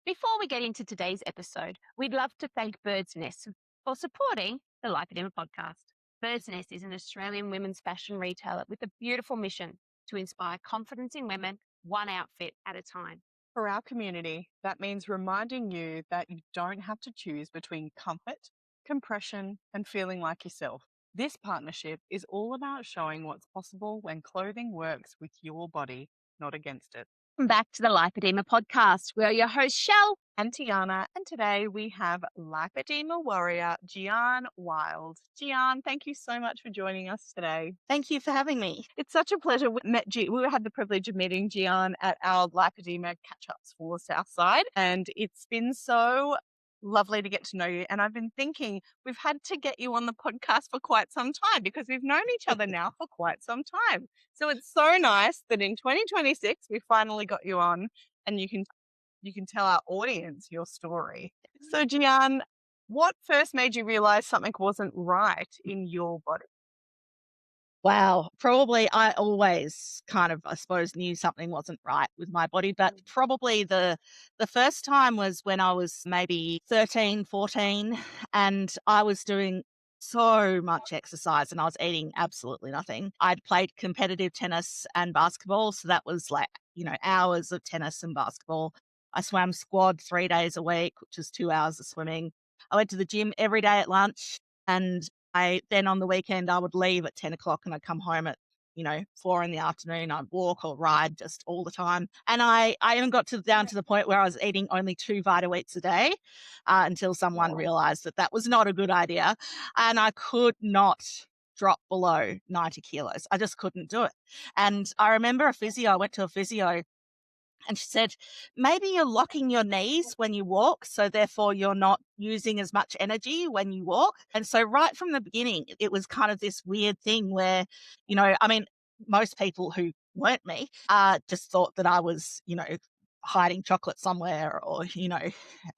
Before we get into today's episode, we'd love to thank Bird's Nest for supporting the Lipoedema Podcast. Bird's Nest is an Australian women's fashion retailer with a beautiful mission to inspire confidence in women, one outfit at a time. For our community, that means reminding you that you don't have to choose between comfort, compression, and feeling like yourself. This partnership is all about showing what's possible when clothing works with your body, not against it. Welcome back to the Lipoedema Podcast. We're your hosts, Shell And Tiana, and today we have Lipoedema warrior Gian Wild. Gian, thank you so much for joining us today. Thank you for having me. It's such a pleasure. We had the privilege of meeting Gian at our Lipoedema catch-ups for Southside, and it's been so lovely to get to know you. And I've been thinking we've had to get you on the podcast for quite some time because we've known each other now for quite some time. So it's so nice that in 2026 we finally got you on, and you can tell our audience your story. So, Gian, what first made you realize something wasn't right in your body? Wow. Probably I always kind of, I suppose, knew something wasn't right with my body, but probably the first time was when I was maybe 13, 14, and I was doing so much exercise and I was eating absolutely nothing. I'd played competitive tennis and basketball, so that was like, hours of tennis and basketball. I swam squad 3 days a week, which is 2 hours of swimming. I went to the gym every day at lunch, and then on the weekend, I would leave at 10 o'clock and I'd come home at, 4 in the afternoon. I'd walk or ride just all the time. And I even got down to the point where I was eating only 2 Vita Wheats a day until someone realized that was not a good idea. And I could not drop below 90 kilos. I just couldn't do it. And I remember I went to a physio, and she said, maybe you're locking your knees when you walk, so therefore you're not using as much energy when you walk. And so right from the beginning, it was kind of this weird thing where, most people who weren't me just thought that I was, hiding chocolate somewhere or,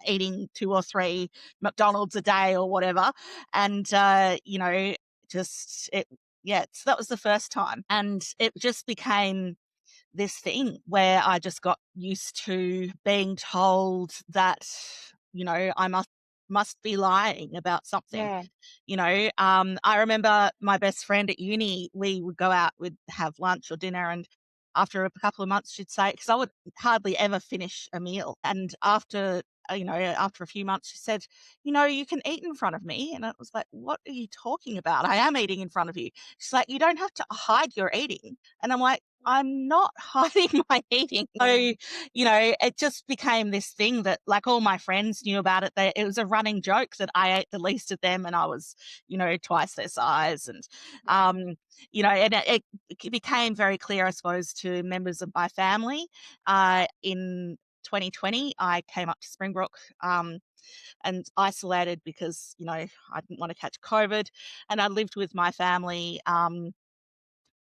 eating 2 or 3 McDonald's a day or whatever. And, so that was the first time. And it just became this thing where I just got used to being told that, I must be lying about something. Yeah. I remember my best friend at uni, we would go out, we'd have lunch or dinner, and after a couple of months she'd say, because I would hardly ever finish a meal, and after a few months she said, you can eat in front of me. And I was like, what are you talking about? I am eating in front of you. She's like, you don't have to hide your eating. And I'm like, I'm not hiding my eating. So, it just became this thing that like all my friends knew about it. It was a running joke that I ate the least of them and I was, twice their size. And, and it became very clear, I suppose, to members of my family. In 2020, I came up to Springbrook and isolated because, I didn't want to catch COVID. And I lived with my family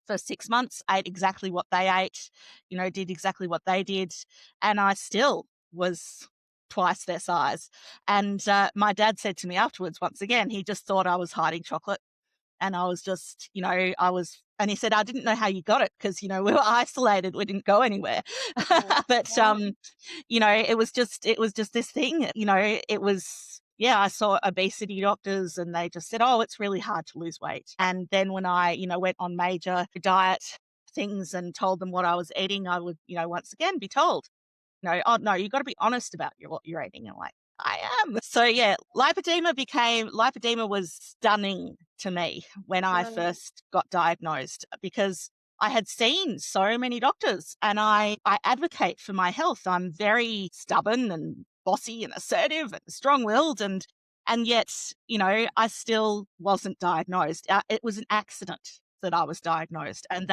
for 6 months, ate exactly what they ate, did exactly what they did. And I still was twice their size. And my dad said to me afterwards, once again, he just thought I was hiding chocolate. And I was just, and he said, I didn't know how you got it because, we were isolated. We didn't go anywhere. But, it was just this thing, it was, I saw obesity doctors and they just said, oh, it's really hard to lose weight. And then when I, went on major diet things and told them what I was eating, I would, once again be told, oh, no, you've got to be honest about what you're eating. And I'm like, I am. So lipedema was stunning to me when I first got diagnosed because I had seen so many doctors and I advocate for my health. I'm very stubborn and bossy and assertive and strong-willed and yet, I still wasn't diagnosed. It was an accident that I was diagnosed, and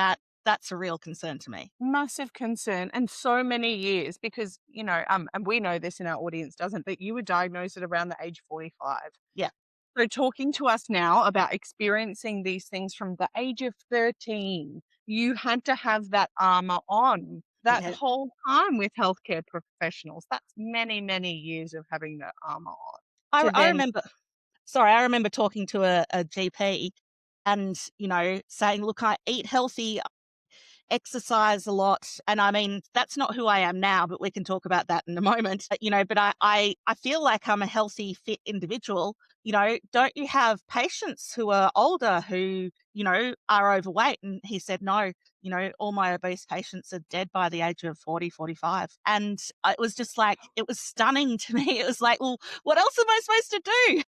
that's a real concern to me. Massive concern, and so many years because, and we know this in our audience doesn't, but you were diagnosed at around the age 45. Yeah. So talking to us now about experiencing these things from the age of 13, you had to have that armor on that whole time with healthcare professionals. That's many, many years of having that armor on. I remember talking to a GP and, saying, look, I eat healthy, exercise a lot. And I mean, that's not who I am now, but we can talk about that in a moment. But I feel like I'm a healthy, fit individual. Don't you have patients who are older who, are overweight? And he said, no, all my obese patients are dead by the age of 40, 45. And it was just like, it was stunning to me. It was like, well, what else am I supposed to do?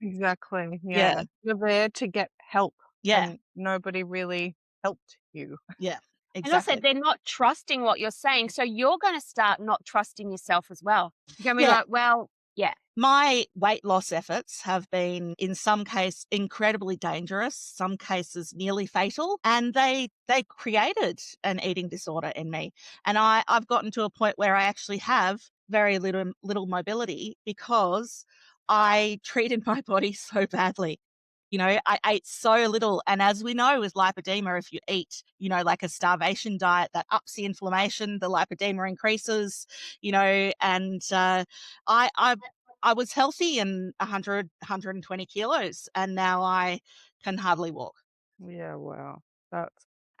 Exactly. Yeah. Yeah. You're there to get help Yeah. and nobody really helped you. Yeah. And also, Exactly. they're not trusting what you're saying. So you're going to start not trusting yourself as well. You're going to be Yeah. like, well, yeah. My weight loss efforts have been, in some cases, incredibly dangerous, some cases nearly fatal, and they created an eating disorder in me. And I've gotten to a point where I actually have very little mobility because I treated my body so badly. I ate so little. And as we know with lipedema, if you eat, like a starvation diet, that ups the inflammation, the lipedema increases, and I I was healthy and 100, 120 kilos, and now I can hardly walk. Yeah, wow.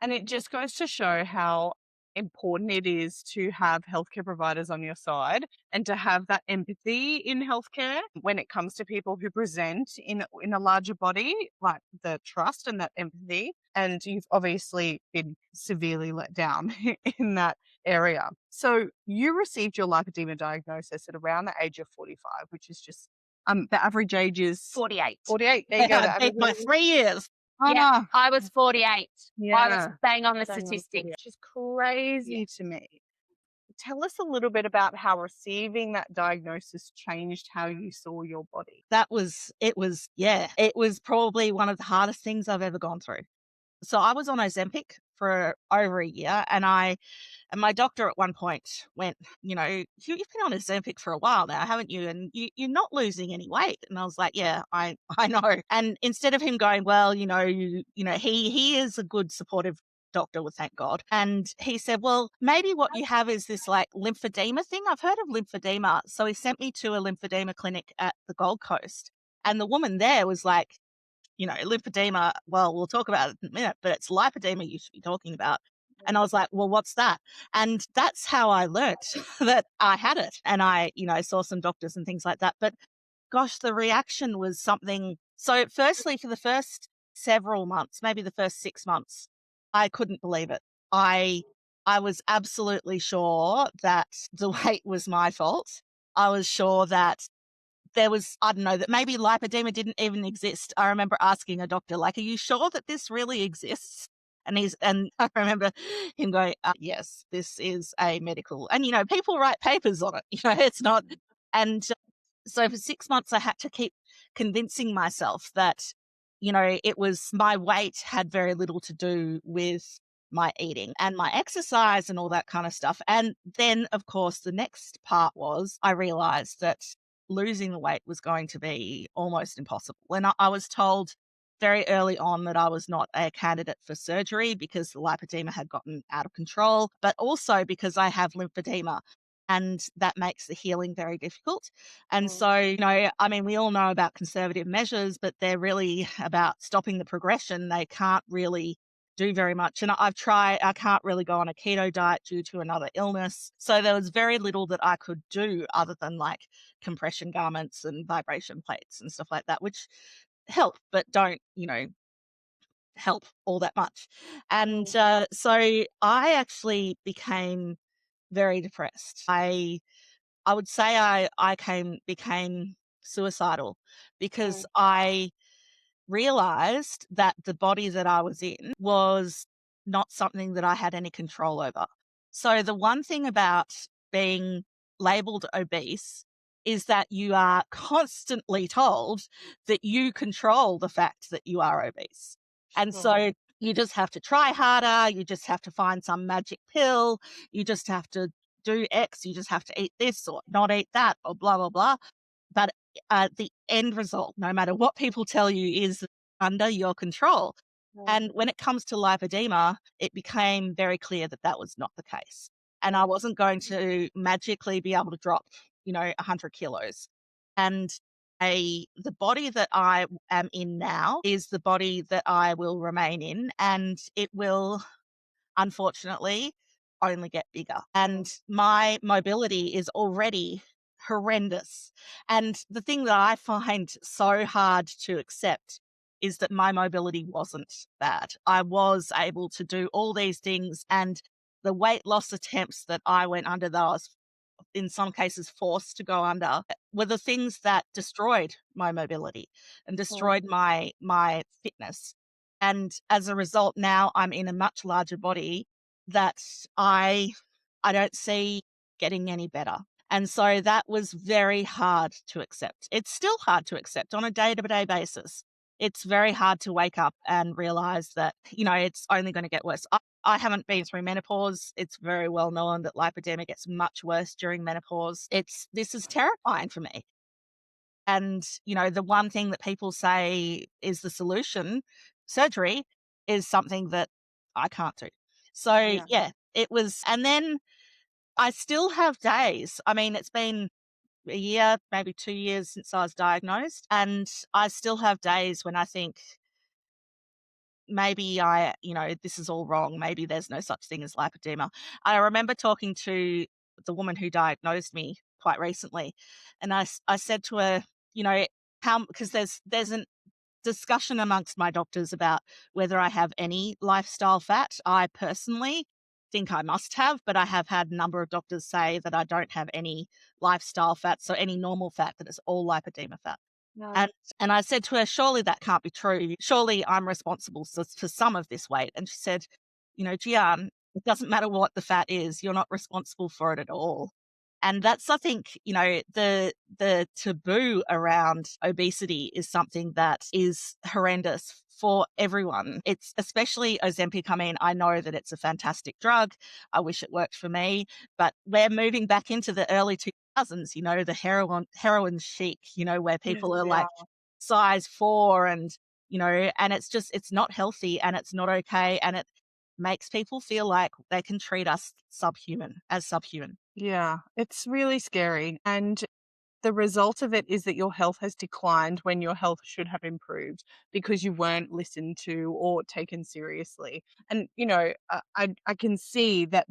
And it just goes to show how important it is to have healthcare providers on your side and to have that empathy in healthcare when it comes to people who present in a larger body, like the trust and that empathy. And you've obviously been severely let down in that area. So you received your lipedema diagnosis at around the age of 45, which is just the average age is 48. 48. There you go. I The beat average by age. 3 years. Yeah, Ah, I was 48. I was yeah. bang on the Bang on statistic. 48, which is crazy to me. Tell us a little bit about how receiving that diagnosis changed how you saw your body. It was probably one of the hardest things I've ever gone through. So I was on Ozempic for over a year, and my doctor at one point went, you've been on Ozempic for a while now, haven't you? And you're not losing any weight. And I was like, yeah, I know. And instead of him going, well, he is a good supportive doctor, well, thank God. And he said, well, maybe what you have is this like lymphedema thing. I've heard of lymphedema. So he sent me to a lymphedema clinic at the Gold Coast. And the woman there was like, lymphedema, well, we'll talk about it in a minute, but it's lipedema you should be talking about. And I was like, well, what's that? And that's how I learnt that I had it. And I, saw some doctors and things like that. But gosh, the reaction was something. So firstly, for the first several months, maybe the first 6 months, I couldn't believe it. I was absolutely sure that the weight was my fault. I was sure that there was, I don't know, that maybe lipedema didn't even exist. I remember asking a doctor, like, are you sure that this really exists? And I remember him going, yes, this is a medical, and, people write papers on it, it's not. And so for 6 months, I had to keep convincing myself that, it was my weight had very little to do with my eating and my exercise and all that kind of stuff. And then, of course, the next part was I realized that losing the weight was going to be almost impossible. And I was told very early on that I was not a candidate for surgery because the lipedema had gotten out of control, but also because I have lymphedema. And that makes the healing very difficult. And so, I mean, we all know about conservative measures, but they're really about stopping the progression. They can't really do very much. And I can't really go on a keto diet due to another illness. So there was very little that I could do other than like compression garments and vibration plates and stuff like that, which help, but don't, help all that much. And so I actually became very depressed. I would say I became suicidal because I realized that the body that I was in was not something that I had any control over. So the one thing about being labeled obese is that you are constantly told that you control the fact that you are obese. And so you just have to try harder. You just have to find some magic pill. You just have to do X. You just have to eat this or not eat that or blah, blah, blah. But the end result, no matter what people tell you, is under your control. And when it comes to lipedema, it became very clear that that was not the case. And I wasn't going to magically be able to drop, 100 kilos. And the body that I am in now is the body that I will remain in, and it will unfortunately, only get bigger. And my mobility is already horrendous. And the thing that I find so hard to accept is that my mobility wasn't bad. I was able to do all these things, and the weight loss attempts that I went under, that I was in some cases forced to go under, were the things that destroyed my mobility and destroyed my fitness. And as a result, now I'm in a much larger body that I don't see getting any better. And so that was very hard to accept. It's still hard to accept on a day-to-day basis. It's very hard to wake up and realize that, it's only going to get worse. I haven't been through menopause. It's very well known that lipedema gets much worse during menopause. This is terrifying for me. And, the one thing that people say is the solution, surgery, is something that I can't do. So, it was, and then I still have days. I mean, it's been a year, maybe 2 years since I was diagnosed, and I still have days when I think, maybe this is all wrong. Maybe there's no such thing as lipedema. I remember talking to the woman who diagnosed me quite recently, and I said to her, because there's a discussion amongst my doctors about whether I have any lifestyle fat. I personally think I must have, but I have had a number of doctors say that I don't have any lifestyle fat, so any normal fat, that it's all lipedema fat. No. And I said to her, surely that can't be true. Surely I'm responsible for some of this weight. And she said, Gian, it doesn't matter what the fat is. You're not responsible for it at all. And that's, I think, the taboo around obesity is something that is horrendous for everyone. It's especially Ozempic. I mean, I know that it's a fantastic drug. I wish it worked for me, but we're moving back into the early 2000s, the heroin chic, where people are like size 4 and, and it's not healthy and it's not okay. And it makes people feel like they can treat us as subhuman. Yeah, it's really scary. And the result of it is that your health has declined when your health should have improved because you weren't listened to or taken seriously. And I can see that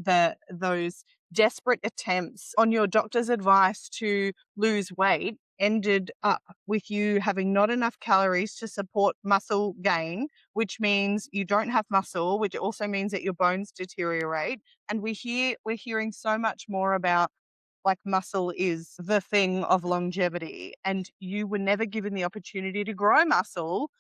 those desperate attempts on your doctor's advice to lose weight ended up with you having not enough calories to support muscle gain, which means you don't have muscle, which also means that your bones deteriorate. And we're hearing so much more about, like, muscle is the thing of longevity, and you were never given the opportunity to grow muscle,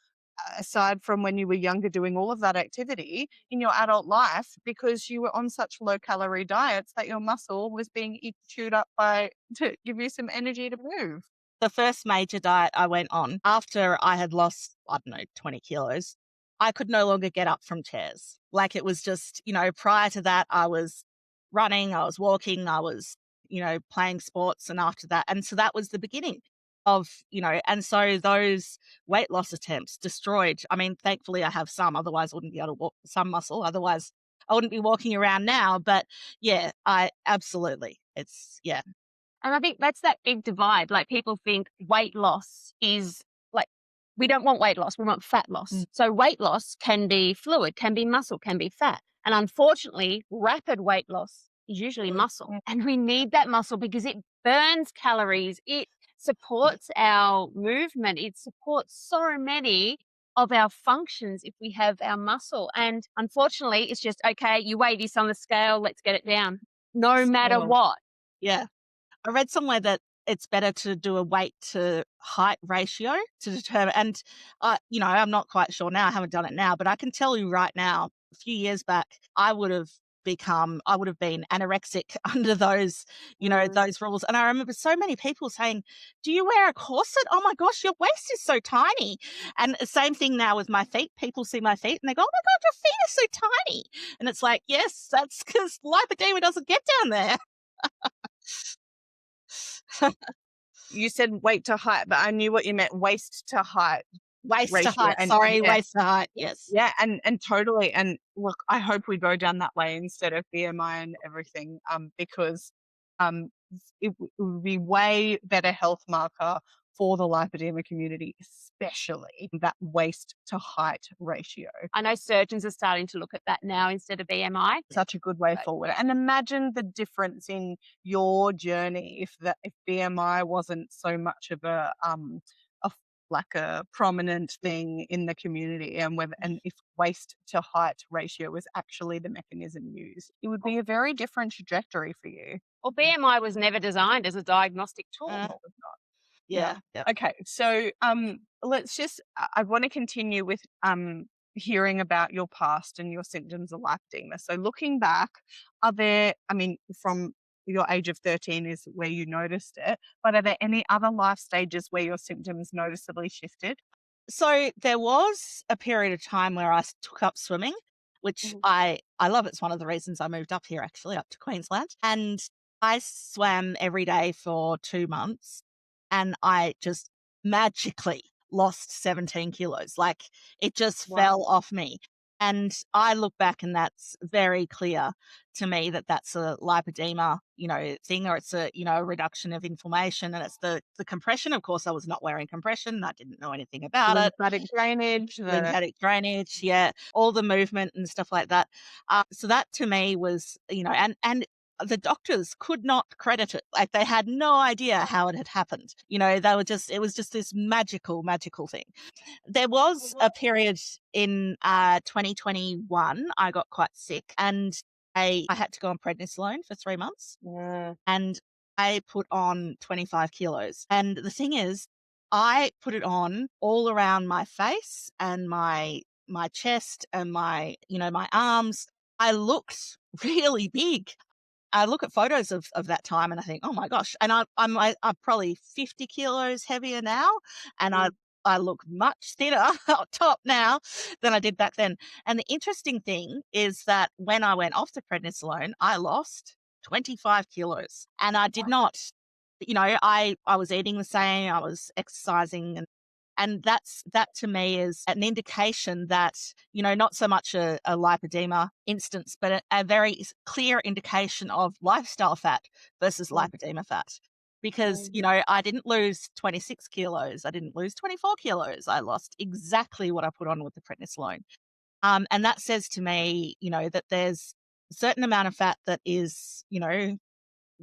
aside from when you were younger doing all of that activity in your adult life, because you were on such low calorie diets that your muscle was being chewed up to give you some energy to move. The first major diet I went on after I had lost, 20 kilos, I could no longer get up from chairs. Like, it was just, prior to that, I was running, I was walking, I was, playing sports. And after that, and so that was the beginning of, and so those weight loss attempts destroyed. I mean, thankfully I have some, otherwise I wouldn't be able to walk, some muscle, otherwise I wouldn't be walking around now. But yeah, I absolutely, And I think that's that big divide. Like, people think weight loss is like, we don't want weight loss, we want fat loss. So weight loss can be fluid, can be muscle, can be fat. And unfortunately, rapid weight loss is usually muscle. And we need that muscle because it burns calories, it supports our movement, it supports so many of our functions if we have our muscle. And unfortunately, it's just, okay, you weigh this on the scale, let's get it down, no matter what. Yeah. I read somewhere that it's better to do a weight to height ratio to determine, and I'm not quite sure now, I haven't done it now, but I can tell you right now, a few years back, I would have been anorexic under those, those rules. And I remember so many people saying, do you wear a corset? Oh my gosh, your waist is so tiny. And the same thing now with my feet. People see my feet and they go, oh my God, your feet are so tiny. And it's like, yes, that's because lipedema doesn't get down there. You said weight to height, but I knew what you meant, waist to height. Waist ratio. to height, waist to height, yes. Yeah, and totally. And look, I hope we go down that way instead of BMI and everything, because it would be way better health marker for the lipedema community, especially that waist to height ratio. I know surgeons are starting to look at that now instead of BMI. Such a good way But, forward. yeah. And imagine the difference in your journey if BMI wasn't so much of like a prominent thing in the community, and if waist to height ratio was actually the mechanism used, it would be a very different trajectory for you. Well, BMI was never designed as a diagnostic tool. Uh, No, it's not. yeah. Yeah. Okay, so I want to continue with hearing about your past and your symptoms of lipedema. So looking back, from your age of 13 is where you noticed it, but are there any other life stages where your symptoms noticeably shifted? So there was a period of time where I took up swimming, which I love. It's one of the reasons I moved up here, actually, up to Queensland. And I swam every day for 2 months, and I just magically lost 17 kilos. Like, it just fell off me. And I look back, and that's very clear to me that that's a lipedema, thing, or it's a, a reduction of inflammation. And it's the compression. Of course, I was not wearing compression. I didn't know anything about it. Lymphatic drainage, yeah, all the movement and stuff like that. So that to me was, and the doctors could not credit it. Like, they had no idea how it had happened. It was just this magical thing. There was a period in 2021, I got quite sick, and I had to go on prednisolone for 3 months, and I put on 25 kilos. And the thing is, I put it on all around my face and my chest and my arms. I looked really big. I look at photos of that time and I think, oh my gosh. And I'm probably 50 kilos heavier now, and I look much thinner up top now than I did back then. And the interesting thing is that when I went off the prednisolone, I lost 25 kilos, and I did not, I was eating the same, I was exercising, and that to me is an indication that, not so much a lipedema instance, but a very clear indication of lifestyle fat versus lipedema fat. Because, I didn't lose 26 kilos. I didn't lose 24 kilos. I lost exactly what I put on with the prednisolone. And that says to me, that there's a certain amount of fat that is,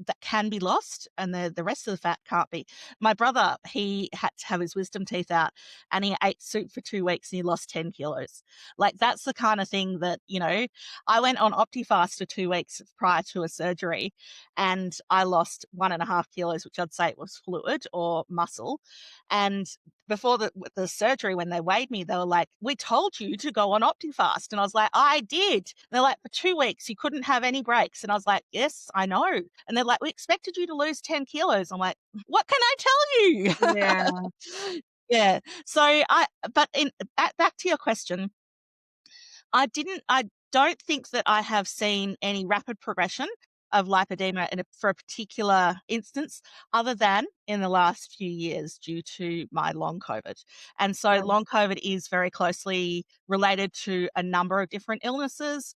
that can be lost, and the rest of the fat can't be. My brother, he had to have his wisdom teeth out, and he ate soup for 2 weeks and he lost 10 kilos. Like, that's the kind of thing that, I went on OptiFast for 2 weeks prior to a surgery, and I lost 1.5 kilos, which I'd say it was fluid or muscle. And before the surgery, when they weighed me, they were like, we told you to go on OptiFast. And I was like, I did. They're like, for 2 weeks, you couldn't have any breaks. And I was like, yes, I know. And they're like, we expected you to lose 10 kilos. I'm like, what can I tell you? Yeah. Yeah. So back to your question, I don't think that I have seen any rapid progression of lipedema for a particular instance, other than in the last few years due to my long COVID. And so long COVID is very closely related to a number of different illnesses,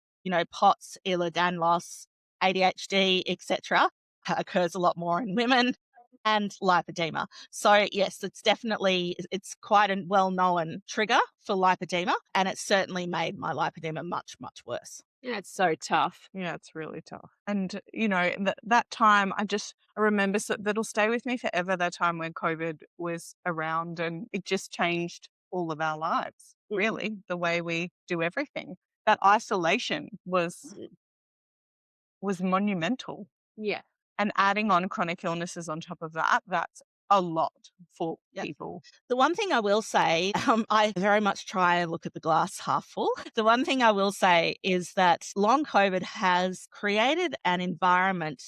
POTS, Ehlers-Danlos, ADHD, etc. Occurs a lot more in women, and lipedema. So yes, it's quite a well-known trigger for lipedema, and it's certainly made my lipedema much, much worse. Yeah, it's so tough. Yeah, it's really tough. And, that time, I remember, so that'll stay with me forever, that time when COVID was around, and it just changed all of our lives, really, the way we do everything. That isolation was monumental. Yeah. And adding on chronic illnesses on top of that, that's a lot for people. The one thing I will say, I very much try and look at the glass half full. The one thing I will say is that long COVID has created an environment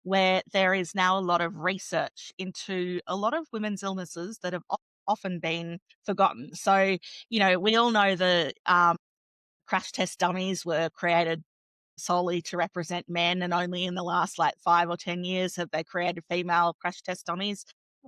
where there is now a lot of research into a lot of women's illnesses that have often been forgotten. So, we all know the crash test dummies were created solely to represent men, and only in the last 5 or 10 years have they created female crash test dummies.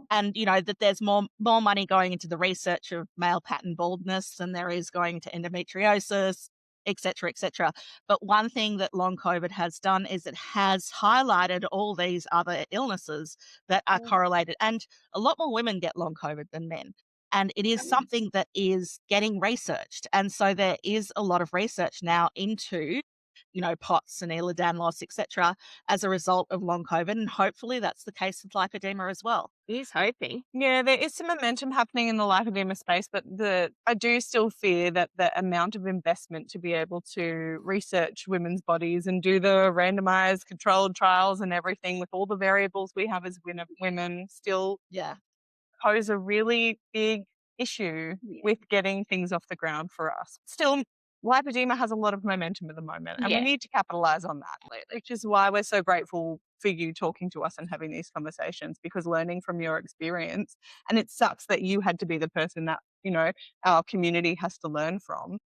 And that there's more money going into the research of male pattern baldness than there is going to endometriosis, et cetera, et cetera. But one thing that long COVID has done is it has highlighted all these other illnesses that are correlated. And a lot more women get long COVID than men. And it is something that is getting researched. And so there is a lot of research now into, POTS and Ehlers loss, etc., as a result of long COVID. And hopefully that's the case with lipedema as well. He's hoping. Yeah, there is some momentum happening in the lipedema space, but I do still fear that the amount of investment to be able to research women's bodies and do the randomized controlled trials and everything with all the variables we have as women still pose a really big issue with getting things off the ground for us. Still, lipedema has a lot of momentum at the moment, and we need to capitalize on that, which is why we're so grateful for you talking to us and having these conversations, because learning from your experience, and it sucks that you had to be the person that, our community has to learn from.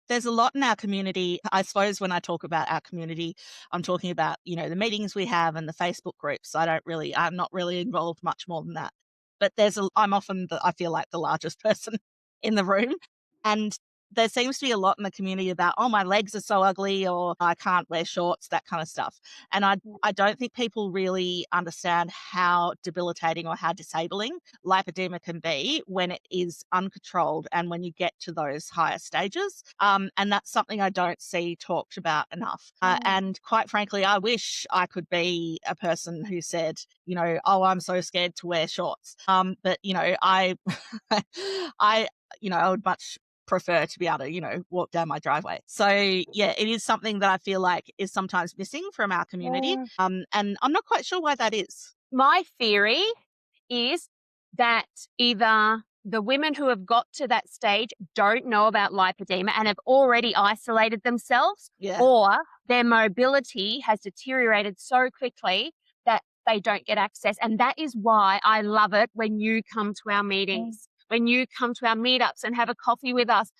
There's a lot in our community. I suppose when I talk about our community, I'm talking about, the meetings we have and the Facebook groups. I'm not really involved much more than that. But I'm often, I feel like the largest person in the room. And there seems to be a lot in the community about, oh, my legs are so ugly, or I can't wear shorts, that kind of stuff. And I don't think people really understand how debilitating or how disabling lipedema can be when it is uncontrolled and when you get to those higher stages. And that's something I don't see talked about enough. And quite frankly, I wish I could be a person who said, oh, I'm so scared to wear shorts. But, I would much prefer to be able to, walk down my driveway. So yeah, it is something that I feel like is sometimes missing from our community. And I'm not quite sure why that is. My theory is that either the women who have got to that stage don't know about lipedema and have already isolated themselves, or their mobility has deteriorated so quickly that they don't get access. And that is why I love it when you come to our meetings. When you come to our meetups and have a coffee with us.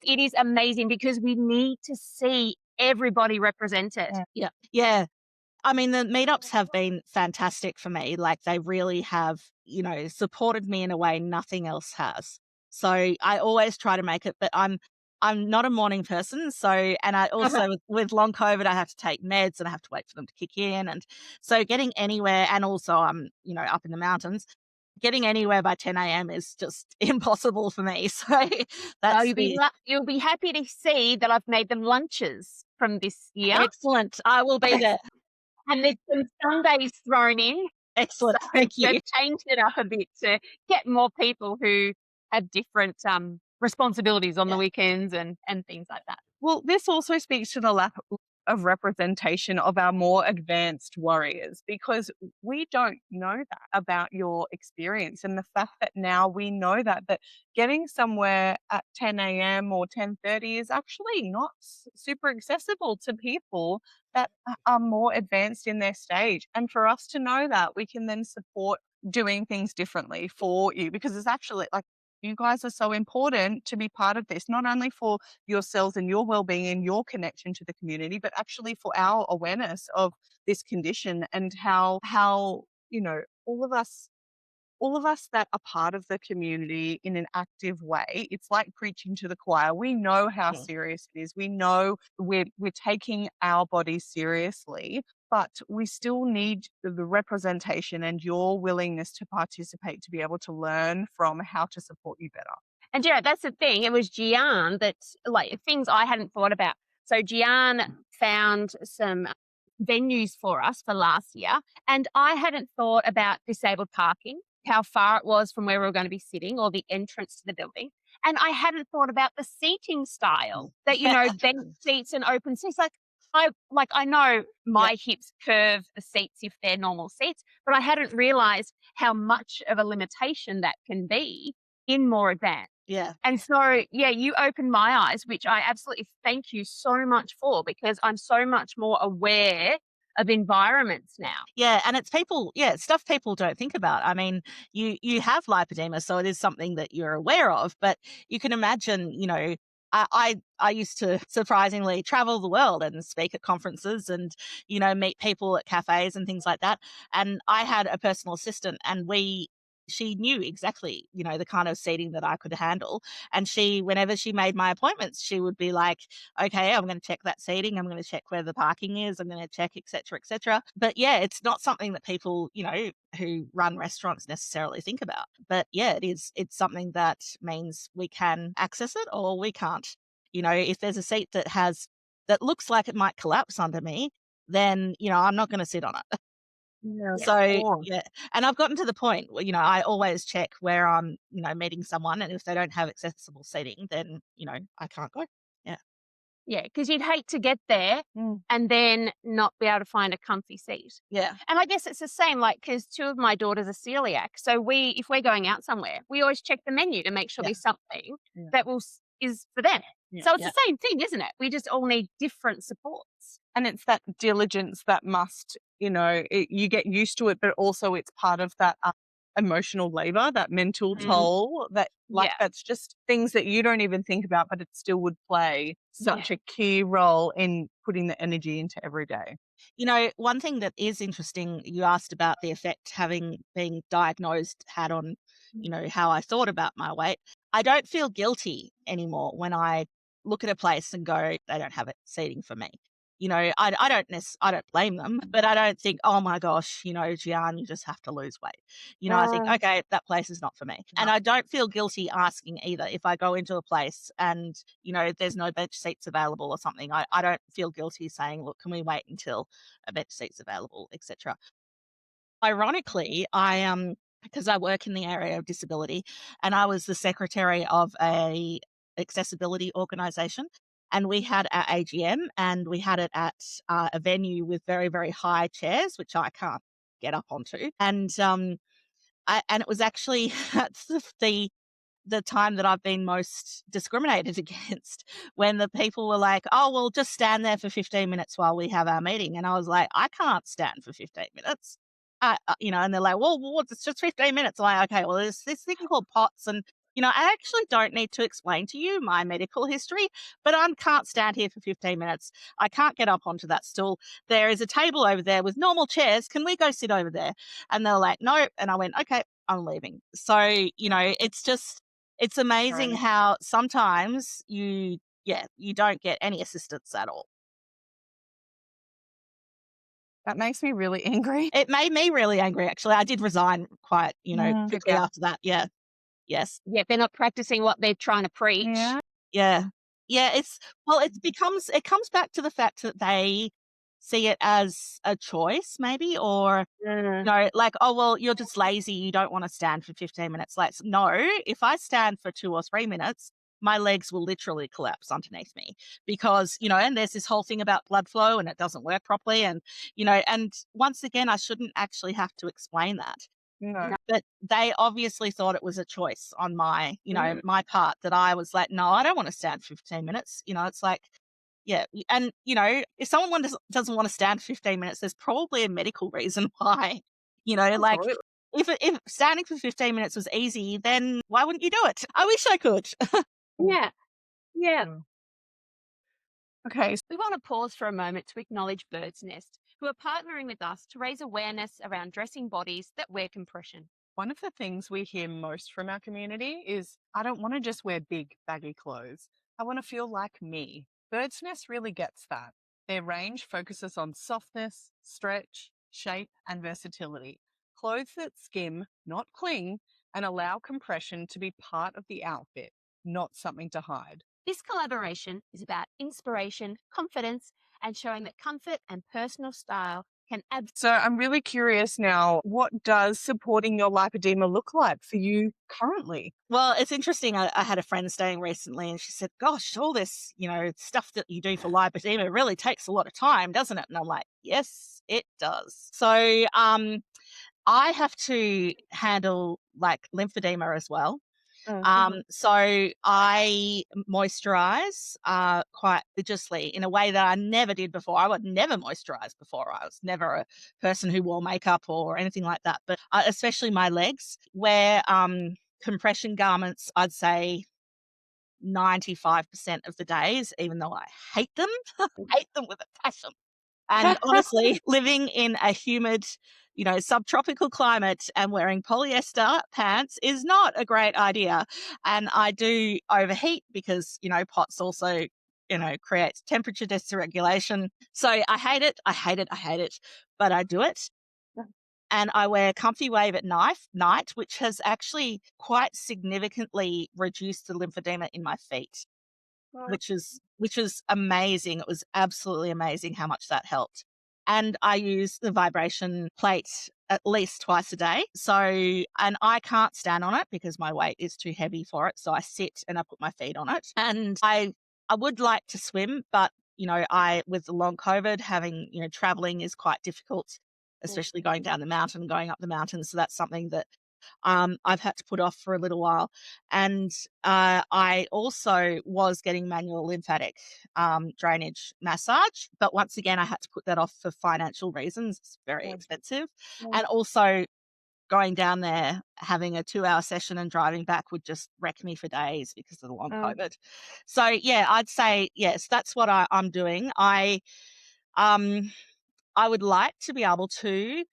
It is amazing because we need to see everybody represented. Yeah. I mean, the meetups have been fantastic for me. They really have, supported me in a way nothing else has. So I always try to make it, but I'm not a morning person. So, and I also, with long COVID, I have to take meds and I have to wait for them to kick in. And so getting anywhere, and also I'm, up in the mountains, getting anywhere by 10 a.m. is just impossible for me. So that's you'll be happy to see that I've made them lunches from this year. Excellent. I will be there. And there's some Sundays thrown in. Excellent. So thank you. They've changed it up a bit to get more people who have different responsibilities on the weekends and things like that. Well, this also speaks to the lack of representation of our more advanced warriors, because we don't know that about your experience, and the fact that now we know that getting somewhere at 10 a.m. or 10:30 is actually not super accessible to people that are more advanced in their stage. And for us to know that, we can then support doing things differently for you, because it's actually you guys are so important to be part of this, not only for yourselves and your well-being and your connection to the community, but actually for our awareness of this condition and how all of us that are part of the community in an active way. It's like preaching to the choir. We know how serious it is. We know we're taking our bodies seriously, but we still need the representation and your willingness to participate to be able to learn from how to support you better. And that's the thing. It was Gian that, things I hadn't thought about. So Gian found some venues for us for last year, and I hadn't thought about disabled parking, how far it was from where we were going to be sitting, or the entrance to the building. And I hadn't thought about the seating style that, bench seats and open seats. I know my hips curve the seats if they're normal seats, but I hadn't realized how much of a limitation that can be in more advance. Yeah. And so, you opened my eyes, which I absolutely thank you so much for, because I'm so much more aware of environments now. Yeah, and it's stuff people don't think about. I mean, you have lipedema, so it is something that you're aware of, but you can imagine, I used to surprisingly travel the world and speak at conferences and, meet people at cafes and things like that. And I had a personal assistant, and we she knew exactly, the kind of seating that I could handle. And whenever she made my appointments, she would be like, okay, I'm going to check that seating. I'm going to check where the parking is. I'm going to check, et cetera, et cetera. But yeah, it's not something that people, who run restaurants necessarily think about. But yeah, it is. It's something that means we can access it or we can't. If there's a seat that looks like it might collapse under me, then, I'm not going to sit on it. Yeah. So, yeah, and I've gotten to the point where, I always check where I'm, meeting someone, and if they don't have accessible seating, then, I can't go. Yeah. Yeah, because you'd hate to get there and then not be able to find a comfy seat. Yeah. And I guess it's the same, like, because two of my daughters are celiac. So if we're going out somewhere, we always check the menu to make sure there's something that is for them. Yeah. So it's the same thing, isn't it? We just all need different supports. And it's that diligence that must, you get used to it, but also it's part of that emotional labor, that mental toll that that's just things that you don't even think about, but it still would play such a key role in putting the energy into every day. One thing that is interesting, you asked about the effect having been diagnosed had on, how I thought about my weight. I don't feel guilty anymore when I look at a place and go, they don't have seating for me. I don't blame them, but I don't think, oh my gosh, Gian, you just have to lose weight. I think, okay, that place is not for me. And I don't feel guilty asking either. If I go into a place and, there's no bench seats available or something, I don't feel guilty saying, look, can we wait until a bench seat's available, etc. Ironically, because I work in the area of disability, and I was the secretary of a accessibility organisation, and we had our AGM, and we had it at a venue with very, very high chairs, which I can't get up onto, and it was actually that's the time that I've been most discriminated against, when the people were like, oh, well, just stand there for 15 minutes while we have our meeting. And I was like, I can't stand for 15 minutes. And they're like, well, it's just 15 minutes. I'm like, okay, well, there's this thing called POTS. And, I actually don't need to explain to you my medical history, but I can't stand here for 15 minutes. I can't get up onto that stool. There is a table over there with normal chairs. Can we go sit over there? And they're like, no. And I went, okay, I'm leaving. So, it's amazing how sometimes you don't get any assistance at all. That makes me really angry. It made me really angry, actually. I did resign quite, quickly after that. Yeah. Yes. Yeah, they're not practicing what they're trying to preach. Yeah. Yeah. It comes back to the fact that they see it as a choice, maybe, or like, oh, well, you're just lazy, you don't want to stand for 15 minutes. Like, no, if I stand for 2 or 3 minutes, my legs will literally collapse underneath me, because, and there's this whole thing about blood flow and it doesn't work properly. And, and once again, I shouldn't actually have to explain that. No. But they obviously thought it was a choice on my, my part, that I was like, no, I don't want to stand for 15 minutes. It's like, yeah. And, if someone doesn't want to stand for 15 minutes, there's probably a medical reason why, like, if standing for 15 minutes was easy, then why wouldn't you do it? I wish I could. Yeah. Okay. We want to pause for a moment to acknowledge Bird's Nest, who are partnering with us to raise awareness around dressing bodies that wear compression. One of the things we hear most from our community is, I don't want to just wear big, baggy clothes. I want to feel like me. Bird's Nest really gets that. Their range focuses on softness, stretch, shape, and versatility. Clothes that skim, not cling, and allow compression to be part of the outfit, not something to hide. This collaboration is about inspiration, confidence, and showing that comfort and personal style can add. So I'm really curious now, what does supporting your lipedema look like for you currently? Well, it's interesting. I had a friend staying recently, and she said, gosh, all this, stuff that you do for lipedema really takes a lot of time, doesn't it? And I'm like, yes, it does. So I have to handle like lymphedema as well. So I moisturize quite religiously in a way that I never did before. I would never moisturize before. I was never a person who wore makeup or anything like that, but especially my legs. Wear compression garments, I'd say 95% of the days, even though I hate them. I hate them with a passion. And honestly, living in a humid subtropical climate and wearing polyester pants is not a great idea. And I do overheat because, POTS also, creates temperature dysregulation. So I hate it. I hate it. I hate it. But I do it. And I wear Comfy Wave at night, which has actually quite significantly reduced the lymphedema in my feet, which is amazing. It was absolutely amazing how much that helped. And I use the vibration plate at least twice a day. So, and I can't stand on it because my weight is too heavy for it. So I sit and I put my feet on it. And I would like to swim, but with the long COVID, having, traveling is quite difficult, especially going down the mountain, going up the mountain. So that's something that I've had to put off for a little while. And I also was getting manual lymphatic drainage massage. But once again, I had to put that off for financial reasons. It's very expensive. And also going down there, having a 2-hour session and driving back would just wreck me for days because of the long COVID. So, yeah, I'd say, yes, that's what I'm doing. I would like to be able to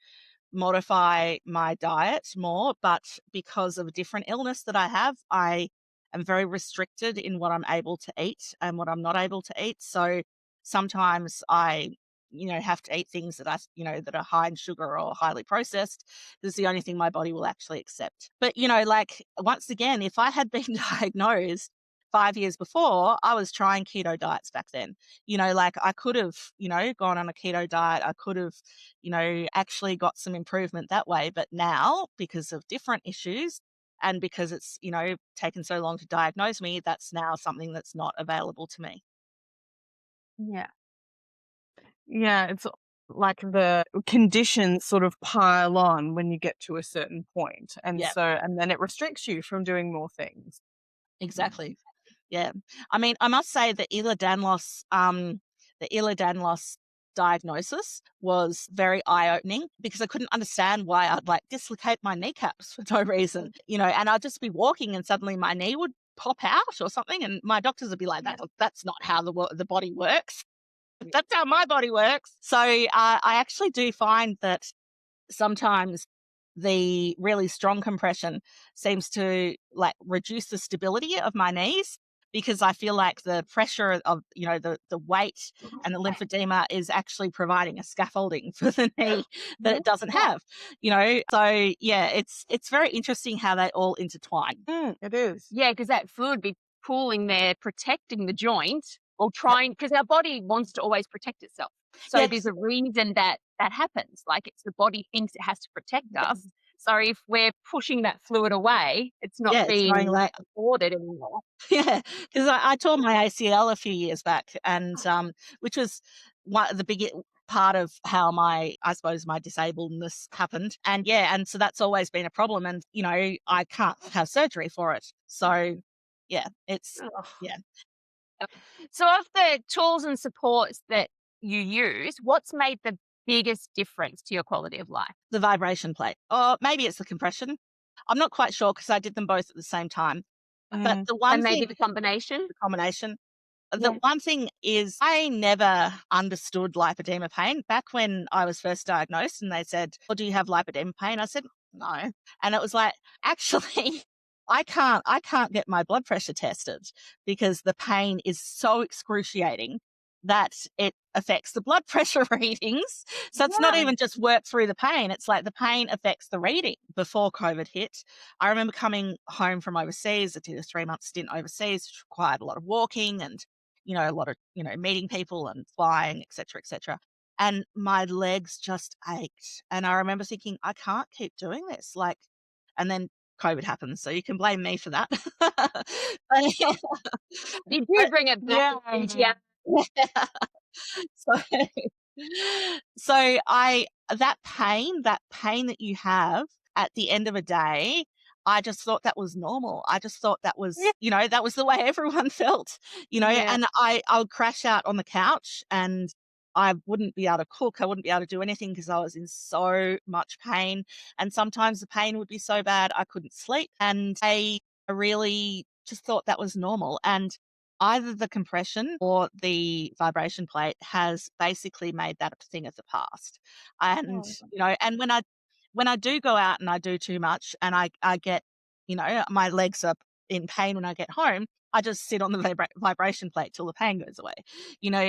modify my diet more, but because of a different illness that I have, I am very restricted in what I'm able to eat and what I'm not able to eat. So sometimes I, have to eat things that that are high in sugar or highly processed. This is the only thing my body will actually accept. But, once again, if I had been diagnosed 5 years before, I was trying keto diets back then. I could have, gone on a keto diet. I could have, actually got some improvement that way. But now, because of different issues and because it's, taken so long to diagnose me, that's now something that's not available to me. Yeah. Yeah, it's like the conditions sort of pile on when you get to a certain point. And and then it restricts you from doing more things. Exactly. Yeah. I mean, I must say the Ehlers-Danlos diagnosis was very eye-opening because I couldn't understand why I'd dislocate my kneecaps for no reason, and I'd just be walking and suddenly my knee would pop out or something, and my doctors would be like, that's not how the body works. That's how my body works. So I actually do find that sometimes the really strong compression seems to reduce the stability of my knees because I feel like the pressure of, the weight and the lymphedema is actually providing a scaffolding for the knee that it doesn't have, So yeah, it's very interesting how they all intertwine. It is. Yeah, because that fluid be pooling there, protecting the joint or trying, because our body wants to always protect itself. So there's a reason that happens. It's the body thinks it has to protect us. So if we're pushing that fluid away, it's not being afforded anymore. Yeah, because I tore my ACL a few years back, and which was the big part of how my disabledness happened. And so that's always been a problem. And I can't have surgery for it. So it's So of the tools and supports that you use, what's made the biggest difference to your quality of life? The vibration plate, or maybe it's the compression. I'm not quite sure because I did them both at the same time. But the one and maybe thing, the combination. The one thing is I never understood lipedema pain. Back when I was first diagnosed and they said, well, do you have lipedema pain? I said, no. And it was like, actually, I can't get my blood pressure tested because the pain is so excruciating that it affects the blood pressure readings. So it's not even just work through the pain. It's like the pain affects the reading. Before COVID hit, I remember coming home from overseas. I did a 3-month stint overseas, which required a lot of walking and, a lot of, meeting people and flying, et cetera, and my legs just ached. And I remember thinking, I can't keep doing this. And then COVID happened, so you can blame me for that. You do bring it back. Yeah. So that pain that you have at the end of a day, I just thought that was normal. I just thought that was, that was the way everyone felt, and I would crash out on the couch and I wouldn't be able to cook. I wouldn't be able to do anything because I was in so much pain. And sometimes the pain would be so bad I couldn't sleep. And I really just thought that was normal. And either the compression or the vibration plate has basically made that a thing of the past. And, and when I do go out and I do too much and I get, my legs are in pain when I get home, I just sit on the vibration plate till the pain goes away,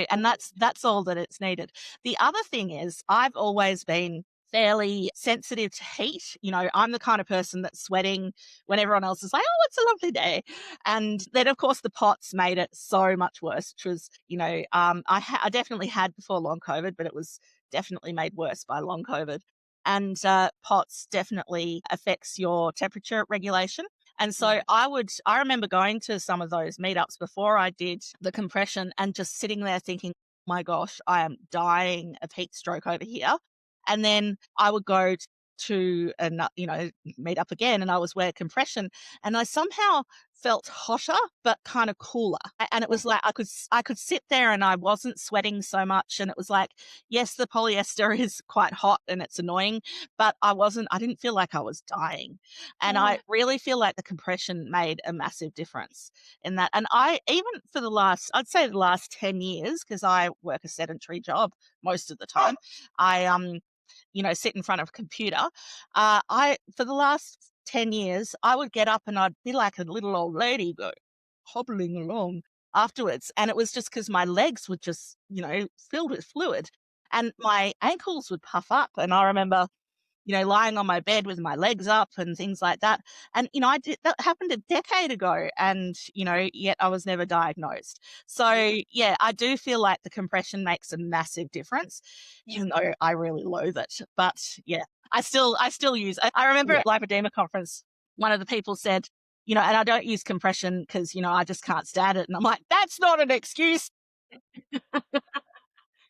and that's all that it's needed. The other thing is I've always been fairly sensitive to heat. I'm the kind of person that's sweating when everyone else is like, oh, it's a lovely day. And then, of course, the POTS made it so much worse, which was, I definitely had before long COVID, but it was definitely made worse by long COVID. And POTS definitely affects your temperature regulation. And so I remember going to some of those meetups before I did the compression and just sitting there thinking, my gosh, I am dying of heat stroke over here. And then I would go to meet up again, and I was wearing compression, and I somehow felt hotter but kind of cooler. And it was like I could sit there and I wasn't sweating so much. And it was like, yes, the polyester is quite hot and it's annoying, but I didn't feel like I was dying. And I really feel like the compression made a massive difference in that. And I'd say the last 10 years, because I work a sedentary job most of the time, I sit in front of a computer. For the last 10 years, I would get up and I'd be like a little old lady hobbling along afterwards. And it was just because my legs were just, filled with fluid and my ankles would puff up. And I remember, lying on my bed with my legs up and things like that. And, that happened a decade ago and, yet I was never diagnosed. So yeah, I do feel like the compression makes a massive difference, even though I really loathe it. But yeah, I still use it. I remember at Lipoedema conference, one of the people said, and I don't use compression because, I just can't stand it. And I'm like, that's not an excuse.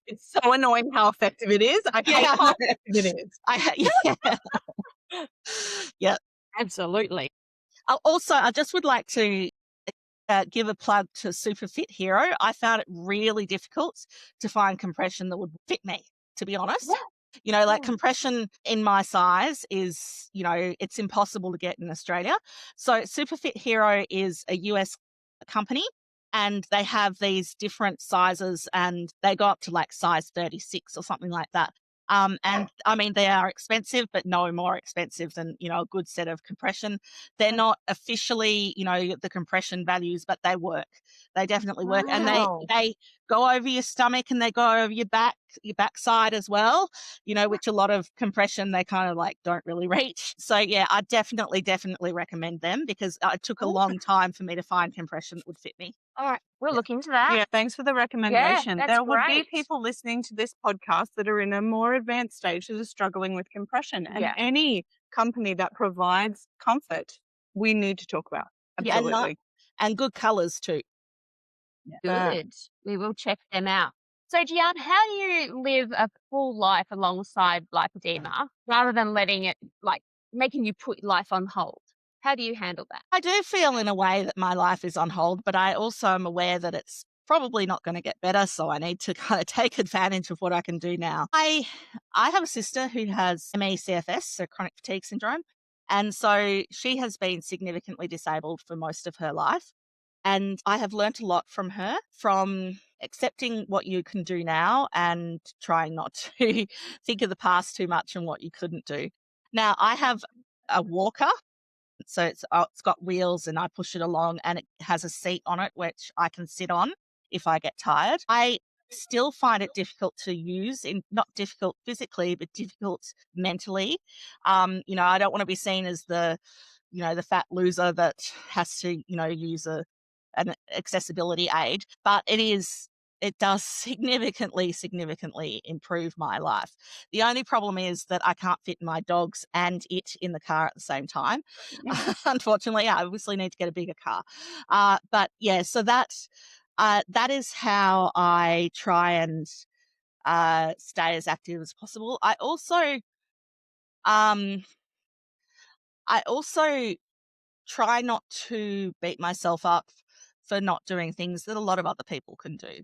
It's so annoying how effective it is. I hate how effective it is. Yeah, absolutely. Also, I just would like to give a plug to Super Fit Hero. I found it really difficult to find compression that would fit me, to be honest. Compression in my size is, it's impossible to get in Australia. So Super Fit Hero is a US company. And they have these different sizes and they go up to like size 36 or something like that. And I mean, they are expensive, but no more expensive than, a good set of compression. They're not officially, the compression values, but they work. They definitely work. And they go over your stomach and they go over your backside as well, which a lot of compression, they kind of like don't really reach. So yeah, I definitely recommend them because it took a long time for me to find compression that would fit me. All right, we'll look into that. Yeah, thanks for the recommendation. Yeah, there would be people listening to this podcast that are in a more advanced stage that are struggling with compression. And any company that provides comfort, we need to talk about. Absolutely. And good colours too. Good. We will check them out. So, Gian, how do you live a full life alongside lipedema rather than letting it, making you put life on hold? How do you handle that? I do feel in a way that my life is on hold, but I also am aware that it's probably not going to get better. So I need to kind of take advantage of what I can do now. I have a sister who has ME/CFS, so chronic fatigue syndrome. And so she has been significantly disabled for most of her life. And I have learnt a lot from her, from accepting what you can do now and trying not to think of the past too much and what you couldn't do. Now, I have a walker. So it's got wheels and I push it along and it has a seat on it, which I can sit on if I get tired. I still find it difficult to use, not difficult physically, but difficult mentally. I don't want to be seen as the fat loser that has to, use an accessibility aid, but it does significantly improve my life. The only problem is that I can't fit my dogs and it in the car at the same time. Unfortunately, I obviously need to get a bigger car. But yeah, so that is how I try and stay as active as possible. I also try not to beat myself up for not doing things that a lot of other people can do.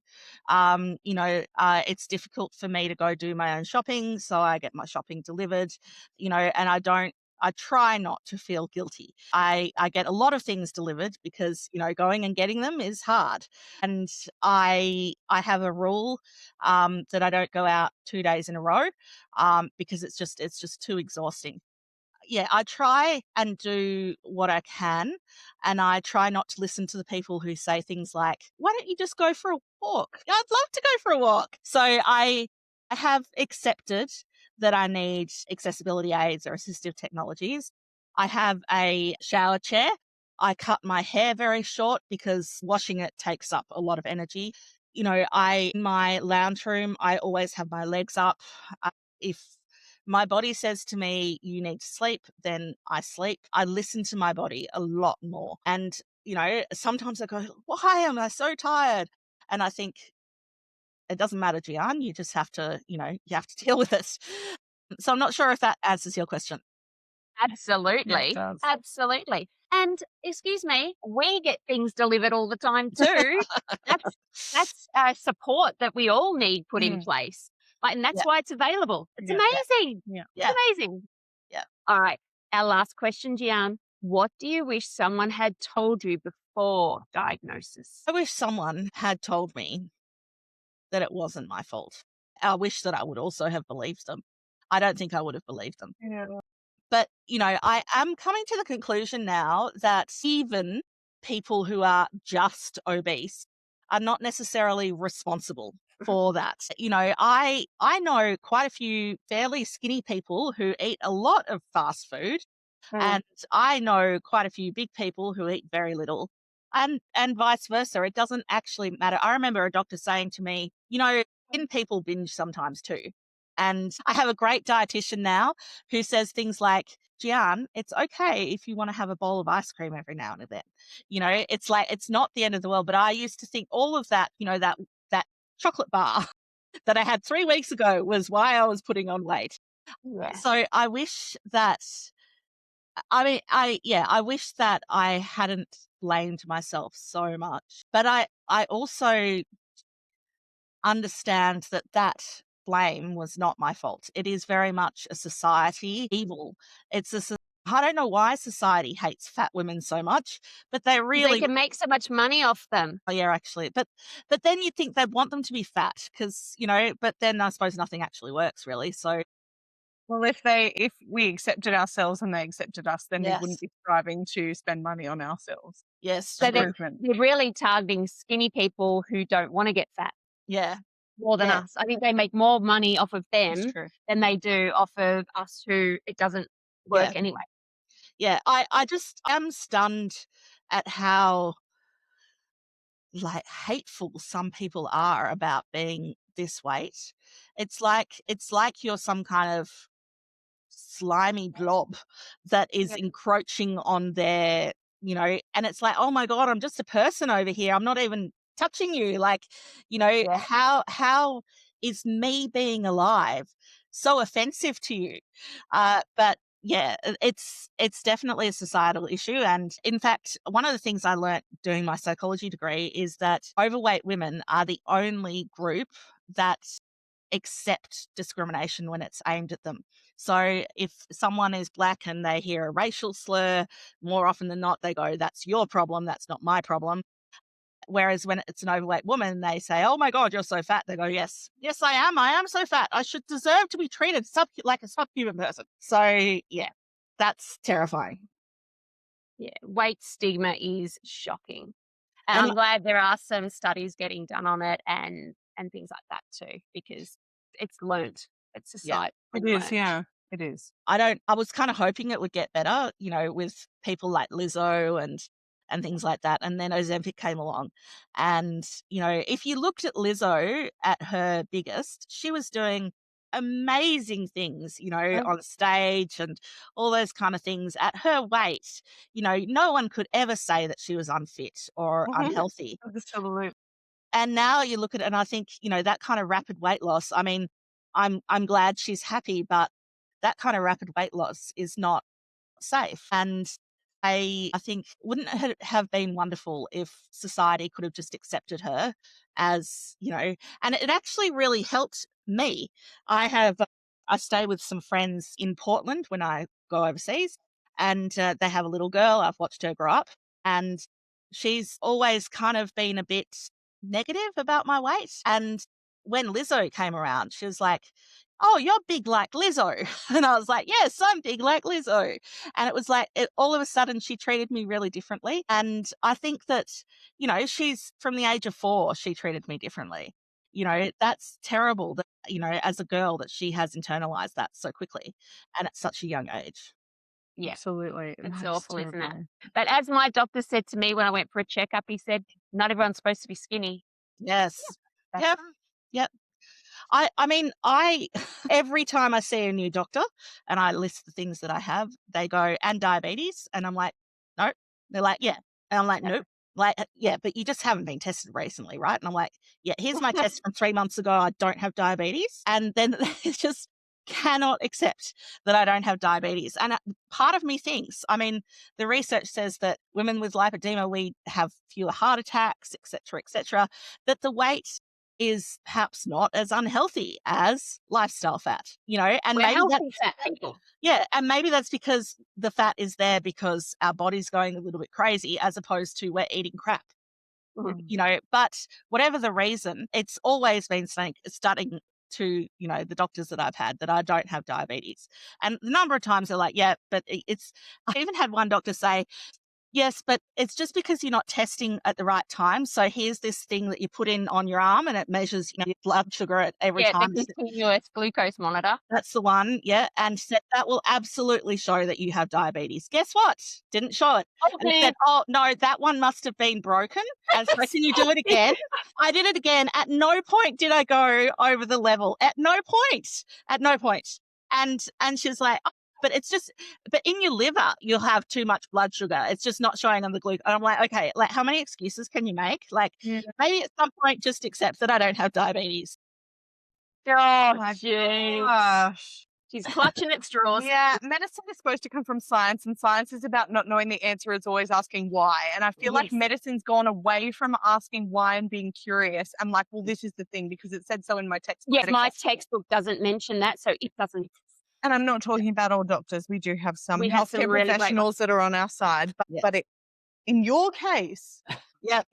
It's difficult for me to go do my own shopping, so I get my shopping delivered, and I don't I try not to feel guilty. I get a lot of things delivered because, going and getting them is hard. And I have a rule that I don't go out 2 days in a row because it's just too exhausting. Yeah, I try and do what I can, and I try not to listen to the people who say things like, "Why don't you just go for a walk?" Yeah, I'd love to go for a walk. So I have accepted that I need accessibility aids or assistive technologies. I have a shower chair. I cut my hair very short because washing it takes up a lot of energy. In my lounge room, I always have my legs up. If my body says to me, you need to sleep, then I sleep. I listen to my body a lot more. And, sometimes I go, why am I so tired? And I think it doesn't matter, Gian. You just have to, you have to deal with it. So I'm not sure if that answers your question. Absolutely. Yeah, it does. Absolutely. And excuse me, we get things delivered all the time too. That's support that we all need put in place. And that's Yeah. why it's available. It's Yeah. amazing. Yeah. It's amazing. Yeah. All right. Our last question, Gian. What do you wish someone had told you before diagnosis? I wish someone had told me that it wasn't my fault. I wish that I would also have believed them. I don't think I would have believed them. Yeah. But, I am coming to the conclusion now that even people who are just obese are not necessarily responsible for that. I know quite a few fairly skinny people who eat a lot of fast food, and I know quite a few big people who eat very little. And vice versa. It doesn't actually matter. I remember a doctor saying to me, thin people binge sometimes too. And I have a great dietitian now who says things like, Gian, it's okay if you want to have a bowl of ice cream every now and then. It's like, it's not the end of the world. But I used to think all of that, that chocolate bar that I had 3 weeks ago was why I was putting on weight. Yeah. So I wish that, I wish that I hadn't blamed myself so much. But I also understand that blame was not my fault. It is very much a society evil. I don't know why society hates fat women so much, but they really can make so much money off them. Oh, yeah, actually. But then you'd think they'd want them to be fat because, but then I suppose nothing actually works really. So Well, if we accepted ourselves and they accepted us, then we Yes. wouldn't be striving to spend money on ourselves. yes, So they're Improvement. really targeting skinny people who don't want to get fat yeah, more than Yeah. us. I think they make more money off of That's them true. than they do off of us who it doesn't work anyway. yeah. I just am stunned at how hateful some people are about being this weight. It's like you're some kind of slimy blob that is encroaching on their, and it's like, oh my God, I'm just a person over here. I'm not even touching you. How is me being alive so offensive to you? But yeah, it's definitely a societal issue. And in fact, one of the things I learnt doing my psychology degree is that overweight women are the only group that accept discrimination when it's aimed at them. So if someone is black and they hear a racial slur, more often than not, they go, that's your problem, that's not my problem. Whereas when it's an overweight woman, they say, oh my God, you're so fat. They go, yes, I am so fat. I should deserve to be treated like a subhuman person. So yeah, that's terrifying. Yeah, weight stigma is shocking. And And I'm glad there are some studies getting done on it and things like that too, because it's learnt. It's society. It is, yeah. It is. I was kind of hoping it would get better, with people like Lizzo and things like that. And then Ozempic came along. And, if you looked at Lizzo at her biggest, she was doing amazing things, on stage and all those kind of things at her weight. No one could ever say that she was unfit or unhealthy. Absolutely. And now you look at it and I think, that kind of rapid weight loss, I mean, I'm glad she's happy, but that kind of rapid weight loss is not safe. And I think wouldn't it have been wonderful if society could have just accepted her as, and it actually really helped me. I have I stay with some friends in Portland when I go overseas, and they have a little girl. I've watched her grow up, and she's always kind of been a bit negative about my weight. And when Lizzo came around, she was like, "Oh, you're big like Lizzo." And I was like, "Yes, I'm big like Lizzo." And it was like, all of a sudden, she treated me really differently. And I think that, she's from the age of 4, she treated me differently. That's terrible that, as a girl, that she has internalized that so quickly and at such a young age. Yeah, Absolutely. it's That's awful, isn't it? terrible. But as my doctor said to me when I went for a checkup, he said, not everyone's supposed to be skinny. Yes. That's Yep. right. Yep. I mean, every time I see a new doctor and I list the things that I have, they go, "And diabetes?" And I'm like, "No." They're like, "Yeah." And I'm like, "Nope." Like, "Yeah, but you just haven't been tested recently, right?" And I'm like, "Yeah, here's my test from 3 months ago. I don't have diabetes." And then they just cannot accept that I don't have diabetes. And part of me thinks, I mean, the research says that women with lipedema, we have fewer heart attacks, et cetera, that the weight is perhaps not as unhealthy as lifestyle fat, and We're maybe that, healthy fat people. yeah, and maybe that's because the fat is there because our body's going a little bit crazy as opposed to we're eating crap, but whatever the reason, it's always been studying to, the doctors that I've had that I don't have diabetes. And the number of times they're like, "Yeah, but I even had one doctor say, "Yes, but it's just because you're not testing at the right time. So here's this thing that you put in on your arm and it measures, your blood sugar at every Yeah, time." the continuous glucose monitor. That's the one, yeah. And said that will absolutely show that you have diabetes. Guess what? Didn't show it. And it said, "Oh no, that one must have been broken. And so can you do it again?" I did it again. At no point did I go over the level. At no point. At no point. And she's like, "Oh, but in your liver, you'll have too much blood sugar. It's just not showing on the glucose." And I'm like, okay, like how many excuses can you make? Like maybe at some point just accept that I don't have diabetes. Oh, My jeez. gosh. She's clutching at straws. Yeah, medicine is supposed to come from science, and science is about not knowing the answer. It's always asking why. And I feel like Yes. medicine's gone away from asking why and being curious. I'm like, well, this is the thing because it said so in my textbook. Yes, my textbook doesn't mention that, so it doesn't. And I'm not talking about all doctors. We do have some We have some healthcare really great professionals that are on our side. But in your case, Yeah.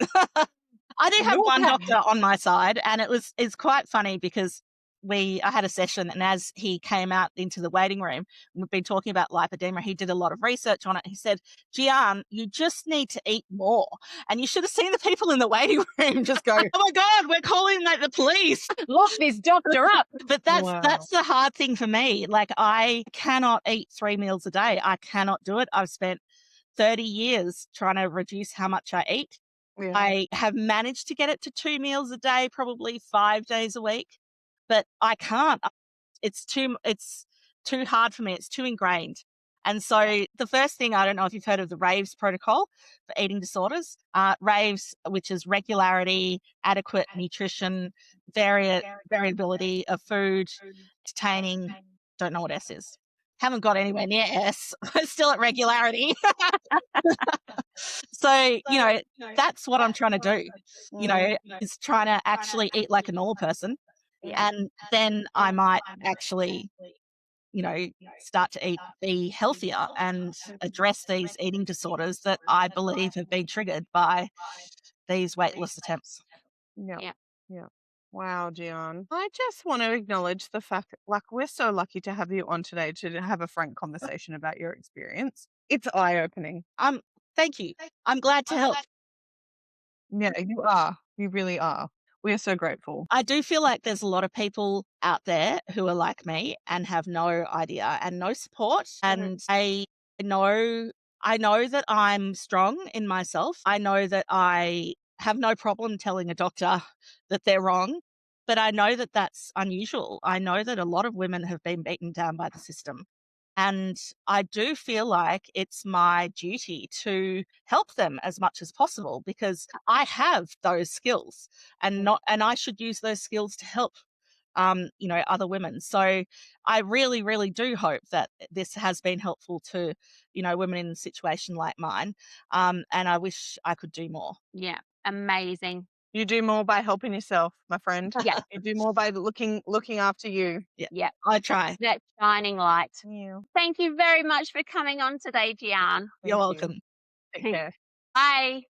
I do have one doctor on my side, and it's quite funny because I had a session, and as he came out into the waiting room, we've been talking about lipedema. He did a lot of research on it. He said, "Gian, you just need to eat more." And you should have seen the people in the waiting room just go, "Oh my God, we're calling like the police." Lock this doctor up. But that's the hard thing for me. Like I cannot eat 3 meals a day. I cannot do it. I've spent 30 years trying to reduce how much I eat. Yeah. I have managed to get it to 2 meals a day, probably 5 days a week, but I can't. It's too hard for me. It's too ingrained. And so the first thing, I don't know if you've heard of the RAVES protocol for eating disorders. RAVES, which is regularity, adequate nutrition, variability of food, entertaining, don't know what S is. Haven't got anywhere near S. We're still at regularity. So, that's what I'm trying to do, is trying to actually eat like a normal person. And then I might actually, start to be healthier and address these eating disorders that I believe have been triggered by these weight loss attempts. Yeah. Wow, Gian. I just want to acknowledge the fact that, like, we're so lucky to have you on today to have a frank conversation about your experience. It's eye-opening. Thank you. I'm glad to help. Yeah, you are. You really are. We are so grateful. I do feel like there's a lot of people out there who are like me and have no idea and no support. And I know that I'm strong in myself. I know that I have no problem telling a doctor that they're wrong, but I know that that's unusual. I know that a lot of women have been beaten down by the system. And I do feel like it's my duty to help them as much as possible because I have those skills and I should use those skills to help, other women. So I really, really do hope that this has been helpful to, women in a situation like mine. And I wish I could do more. Yeah, amazing. You do more by helping yourself, my friend. Yeah. You do more by looking after you. Yeah. I try. That shining light. Yeah. Thank you very much for coming on today, Gian. You're Thank you. welcome. Take care. Bye.